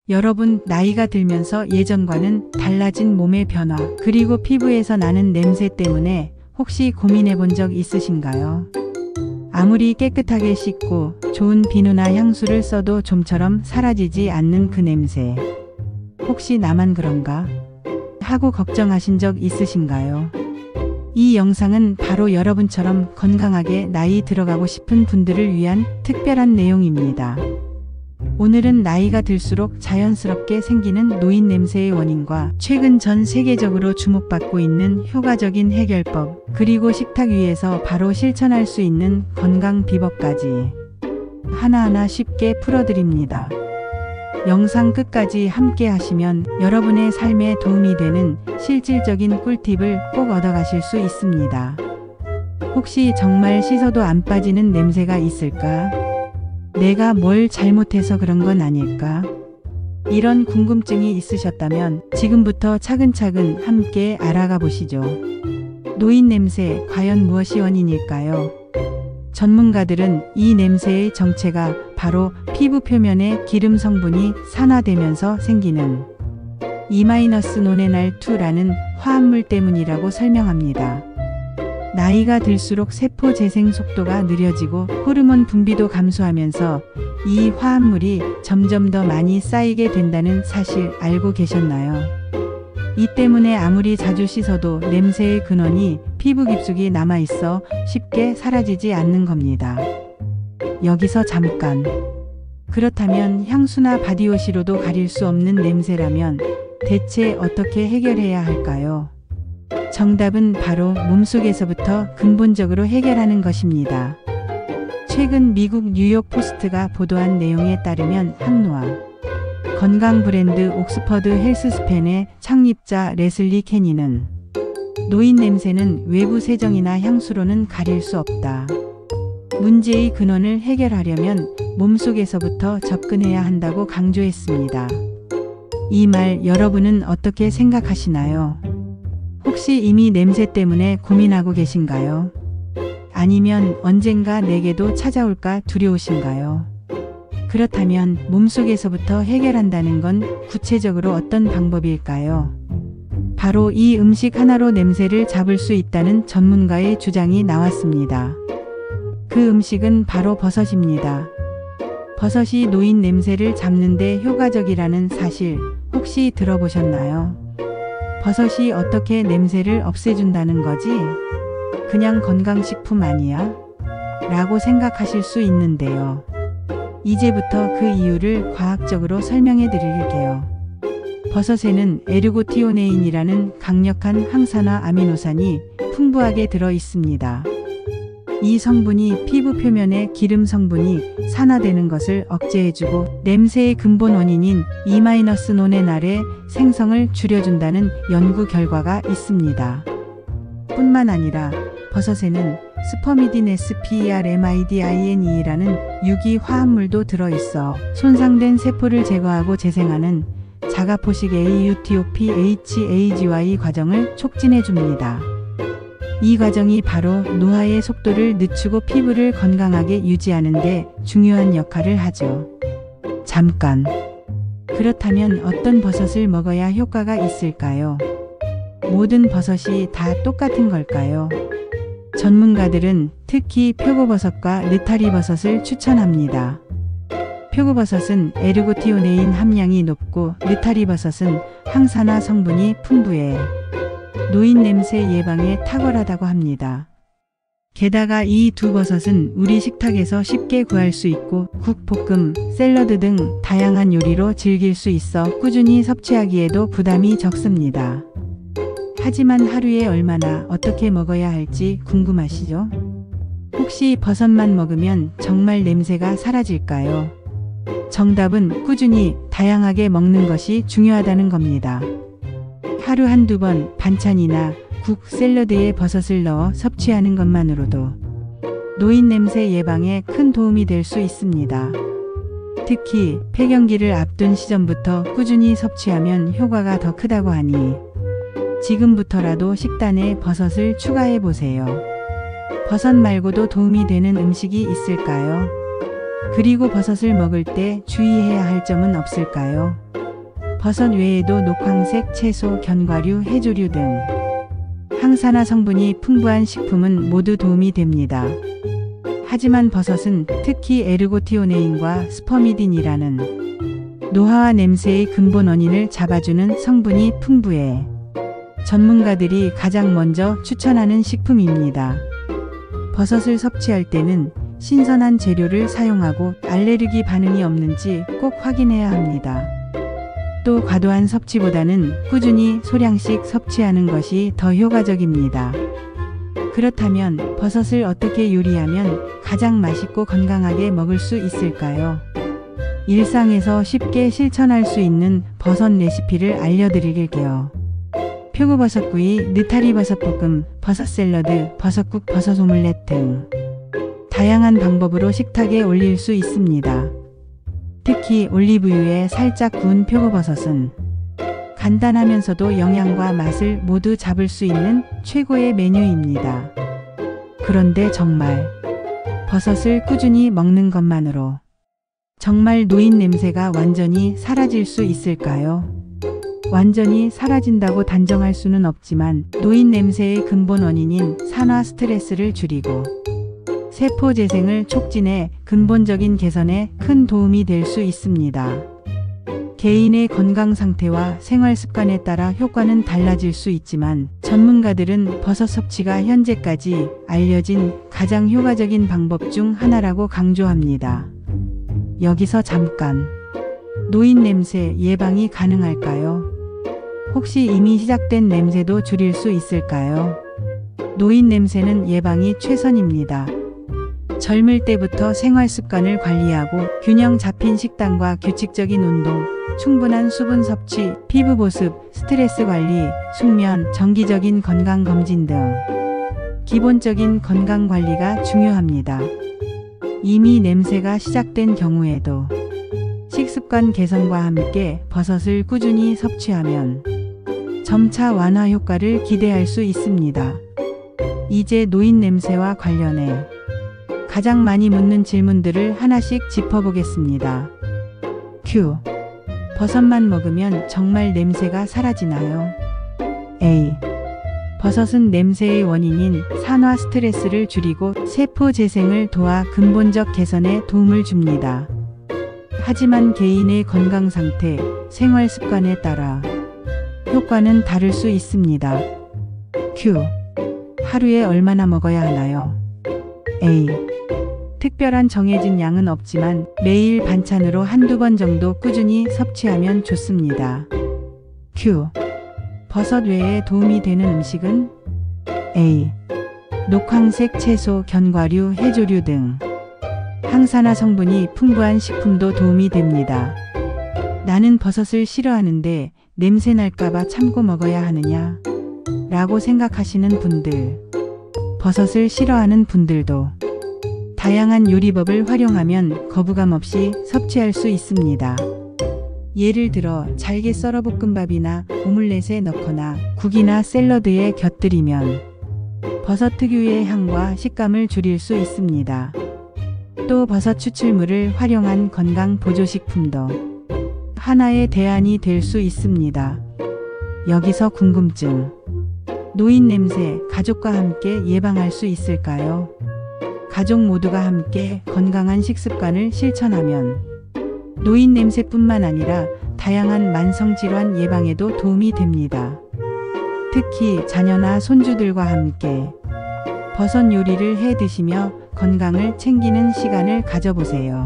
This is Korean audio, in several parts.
여러분, 나이가 들면서 예전과는 달라진 몸의 변화, 그리고 피부에서 나는 냄새 때문에 혹시 고민해 본 적 있으신가요? 아무리 깨끗하게 씻고 좋은 비누나 향수를 써도 좀처럼 사라지지 않는 그 냄새. 혹시 나만 그런가? 하고 걱정하신 적 있으신가요? 이 영상은 바로 여러분처럼 건강하게 나이 들어가고 싶은 분들을 위한 특별한 내용입니다. 오늘은 나이가 들수록 자연스럽게 생기는 노인 냄새의 원인과 최근 전 세계적으로 주목받고 있는 효과적인 해결법, 그리고 식탁 위에서 바로 실천할 수 있는 건강 비법까지 하나하나 쉽게 풀어드립니다. 영상 끝까지 함께 하시면 여러분의 삶에 도움이 되는 실질적인 꿀팁을 꼭 얻어가실 수 있습니다. 혹시 정말 씻어도 안 빠지는 냄새가 있을까? 내가 뭘 잘못해서 그런 건 아닐까? 이런 궁금증이 있으셨다면 지금부터 차근차근 함께 알아가 보시죠. 노인 냄새, 과연 무엇이 원인일까요? 전문가들은 이 냄새의 정체가 바로 피부 표면의 기름 성분이 산화되면서 생기는 E-노네날2라는 화합물 때문이라고 설명합니다. 나이가 들수록 세포 재생 속도가 느려지고 호르몬 분비도 감소하면서 이 화합물이 점점 더 많이 쌓이게 된다는 사실 알고 계셨나요? 이 때문에 아무리 자주 씻어도 냄새의 근원이 피부 깊숙이 남아있어 쉽게 사라지지 않는 겁니다. 여기서 잠깐. 그렇다면 향수나 바디워시로도 가릴 수 없는 냄새라면 대체 어떻게 해결해야 할까요? 정답은 바로 몸속에서부터 근본적으로 해결하는 것입니다. 최근 미국 뉴욕 포스트가 보도한 내용에 따르면 항노화 건강 브랜드 옥스퍼드 헬스스펜의 창립자 레슬리 케니는 노인 냄새는 외부 세정이나 향수로는 가릴 수 없다. 문제의 근원을 해결하려면 몸속에서부터 접근해야 한다고 강조했습니다. 이 말 여러분은 어떻게 생각하시나요? 혹시 이미 냄새 때문에 고민하고 계신가요? 아니면 언젠가 내게도 찾아올까 두려우신가요? 그렇다면 몸속에서부터 해결한다는 건 구체적으로 어떤 방법일까요? 바로 이 음식 하나로 냄새를 잡을 수 있다는 전문가의 주장이 나왔습니다. 그 음식은 바로 버섯입니다. 버섯이 노인 냄새를 잡는 데 효과적이라는 사실 혹시 들어보셨나요? 버섯이 어떻게 냄새를 없애준다는 거지? 그냥 건강식품 아니야? 라고 생각하실 수 있는데요. 이제부터 그 이유를 과학적으로 설명해 드릴게요. 버섯에는 에르고티오네인이라는 강력한 항산화 아미노산이 풍부하게 들어 있습니다. 이 성분이 피부 표면의 기름 성분이 산화되는 것을 억제해주고 냄새의 근본 원인인 E-노네날의 생성을 줄여준다는 연구 결과가 있습니다. 뿐만 아니라 버섯에는 스퍼미딘SPERMIDINE라는 유기 화합물도 들어있어 손상된 세포를 제거하고 재생하는 자가포식 AUTOPHAGY 과정을 촉진해줍니다. 이 과정이 바로 노화의 속도를 늦추고 피부를 건강하게 유지하는 데 중요한 역할을 하죠. 잠깐. 그렇다면 어떤 버섯을 먹어야 효과가 있을까요? 모든 버섯이 다 똑같은 걸까요? 전문가들은 특히 표고버섯과 느타리버섯을 추천합니다. 표고버섯은 에르고티오네인 함량이 높고 느타리버섯은 항산화 성분이 풍부해 노인 냄새 예방에 탁월하다고 합니다. 게다가 이 두 버섯은 우리 식탁에서 쉽게 구할 수 있고 국, 볶음, 샐러드 등 다양한 요리로 즐길 수 있어 꾸준히 섭취하기에도 부담이 적습니다. 하지만 하루에 얼마나 어떻게 먹어야 할지 궁금하시죠? 혹시 버섯만 먹으면 정말 냄새가 사라질까요? 정답은 꾸준히 다양하게 먹는 것이 중요하다는 겁니다. 하루 한두 번 반찬이나 국, 샐러드에 버섯을 넣어 섭취하는 것만으로도 노인 냄새 예방에 큰 도움이 될 수 있습니다. 특히 폐경기를 앞둔 시점부터 꾸준히 섭취하면 효과가 더 크다고 하니 지금부터라도 식단에 버섯을 추가해 보세요. 버섯 말고도 도움이 되는 음식이 있을까요? 그리고 버섯을 먹을 때 주의해야 할 점은 없을까요? 버섯 외에도 녹황색 채소, 견과류, 해조류 등 항산화 성분이 풍부한 식품은 모두 도움이 됩니다. 하지만 버섯은 특히 에르고티오네인과 스퍼미딘이라는 노화와 냄새의 근본 원인을 잡아주는 성분이 풍부해 전문가들이 가장 먼저 추천하는 식품입니다. 버섯을 섭취할 때는 신선한 재료를 사용하고 알레르기 반응이 없는지 꼭 확인해야 합니다. 또 과도한 섭취보다는 꾸준히 소량씩 섭취하는 것이 더 효과적입니다. 그렇다면 버섯을 어떻게 요리하면 가장 맛있고 건강하게 먹을 수 있을까요? 일상에서 쉽게 실천할 수 있는 버섯 레시피를 알려드릴게요. 표고버섯구이, 느타리버섯볶음, 버섯샐러드, 버섯국, 버섯 오믈렛 등 다양한 방법으로 식탁에 올릴 수 있습니다. 특히 올리브유에 살짝 구운 표고버섯은 간단하면서도 영양과 맛을 모두 잡을 수 있는 최고의 메뉴입니다. 그런데 정말 버섯을 꾸준히 먹는 것만으로 정말 노인 냄새가 완전히 사라질 수 있을까요? 완전히 사라진다고 단정할 수는 없지만 노인 냄새의 근본 원인인 산화 스트레스를 줄이고 세포 재생을 촉진해 근본적인 개선에 큰 도움이 될 수 있습니다. 개인의 건강 상태와 생활 습관에 따라 효과는 달라질 수 있지만 전문가들은 버섯 섭취가 현재까지 알려진 가장 효과적인 방법 중 하나라고 강조합니다. 여기서 잠깐, 노인 냄새 예방이 가능할까요? 혹시 이미 시작된 냄새도 줄일 수 있을까요? 노인 냄새는 예방이 최선입니다. 젊을 때부터 생활 습관을 관리하고 균형 잡힌 식단과 규칙적인 운동, 충분한 수분 섭취, 피부 보습, 스트레스 관리, 숙면, 정기적인 건강 검진 등 기본적인 건강 관리가 중요합니다. 이미 냄새가 시작된 경우에도 식습관 개선과 함께 버섯을 꾸준히 섭취하면 점차 완화 효과를 기대할 수 있습니다. 이제 노인 냄새와 관련해 가장 많이 묻는 질문들을 하나씩 짚어보겠습니다. Q. 버섯만 먹으면 정말 냄새가 사라지나요? A. 버섯은 냄새의 원인인 산화 스트레스를 줄이고 세포 재생을 도와 근본적 개선에 도움을 줍니다. 하지만 개인의 건강 상태, 생활 습관에 따라 효과는 다를 수 있습니다. Q. 하루에 얼마나 먹어야 하나요? A. 특별한 정해진 양은 없지만 매일 반찬으로 한두 번 정도 꾸준히 섭취하면 좋습니다. Q. 버섯 외에 도움이 되는 음식은? A. 녹황색 채소, 견과류, 해조류 등 항산화 성분이 풍부한 식품도 도움이 됩니다. 나는 버섯을 싫어하는데 냄새 날까봐 참고 먹어야 하느냐? 라고 생각하시는 분들, 버섯을 싫어하는 분들도 다양한 요리법을 활용하면 거부감 없이 섭취할 수 있습니다. 예를 들어 잘게 썰어 볶음밥이나 오믈렛에 넣거나 국이나 샐러드에 곁들이면 버섯 특유의 향과 식감을 줄일 수 있습니다. 또 버섯 추출물을 활용한 건강 보조식품도 하나의 대안이 될 수 있습니다. 여기서 궁금증. 노인 냄새 가족과 함께 예방할 수 있을까요? 가족 모두가 함께 건강한 식습관을 실천하면 노인 냄새뿐만 아니라 다양한 만성질환 예방에도 도움이 됩니다. 특히 자녀나 손주들과 함께 버섯 요리를 해 드시며 건강을 챙기는 시간을 가져보세요.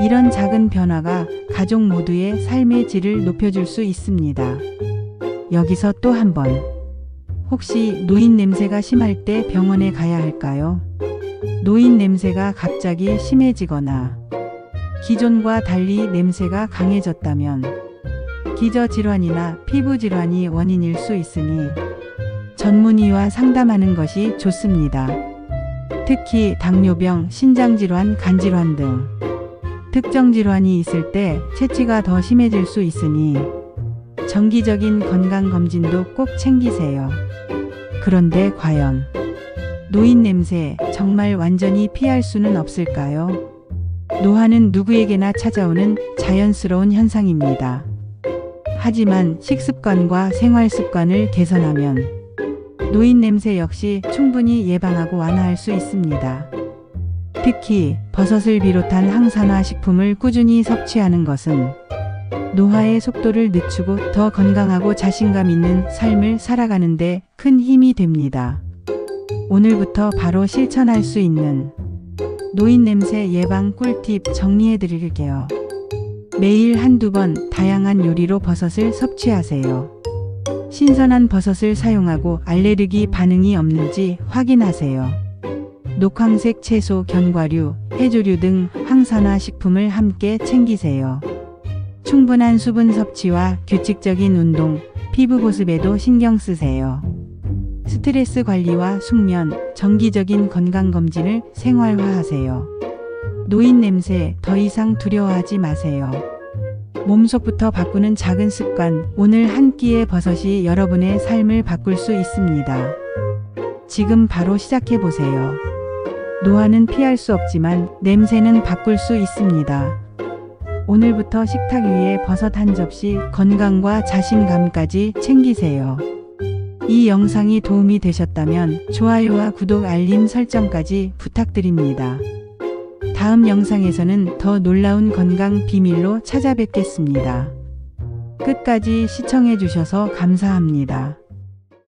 이런 작은 변화가 가족 모두의 삶의 질을 높여줄 수 있습니다. 여기서 또 한 번. 혹시 노인 냄새가 심할 때 병원에 가야 할까요? 노인 냄새가 갑자기 심해지거나 기존과 달리 냄새가 강해졌다면 기저질환이나 피부질환이 원인일 수 있으니 전문의와 상담하는 것이 좋습니다. 특히 당뇨병, 신장질환, 간질환 등 특정 질환이 있을 때 채취가 더 심해질 수 있으니 정기적인 건강검진도 꼭 챙기세요. 그런데 과연 노인 냄새 정말 완전히 피할 수는 없을까요? 노화는 누구에게나 찾아오는 자연스러운 현상입니다. 하지만 식습관과 생활 습관을 개선하면 노인 냄새 역시 충분히 예방하고 완화할 수 있습니다. 특히 버섯을 비롯한 항산화 식품을 꾸준히 섭취하는 것은 노화의 속도를 늦추고 더 건강하고 자신감 있는 삶을 살아가는 데 큰 힘이 됩니다. 오늘부터 바로 실천할 수 있는 노인 냄새 예방 꿀팁 정리해 드릴게요. 매일 한두 번 다양한 요리로 버섯을 섭취하세요. 신선한 버섯을 사용하고 알레르기 반응이 없는지 확인하세요. 녹황색 채소, 견과류, 해조류 등 항산화 식품을 함께 챙기세요. 충분한 수분 섭취와 규칙적인 운동, 피부 보습에도 신경 쓰세요. 스트레스 관리와 숙면, 정기적인 건강검진을 생활화하세요. 노인 냄새 더 이상 두려워하지 마세요. 몸속부터 바꾸는 작은 습관, 오늘 한 끼의 버섯이 여러분의 삶을 바꿀 수 있습니다. 지금 바로 시작해보세요. 노화는 피할 수 없지만 냄새는 바꿀 수 있습니다. 오늘부터 식탁 위에 버섯 한 접시, 건강과 자신감까지 챙기세요. 이 영상이 도움이 되셨다면 좋아요와 구독, 알림 설정까지 부탁드립니다. 다음 영상에서는 더 놀라운 건강 비밀로 찾아뵙겠습니다. 끝까지 시청해 주셔서 감사합니다.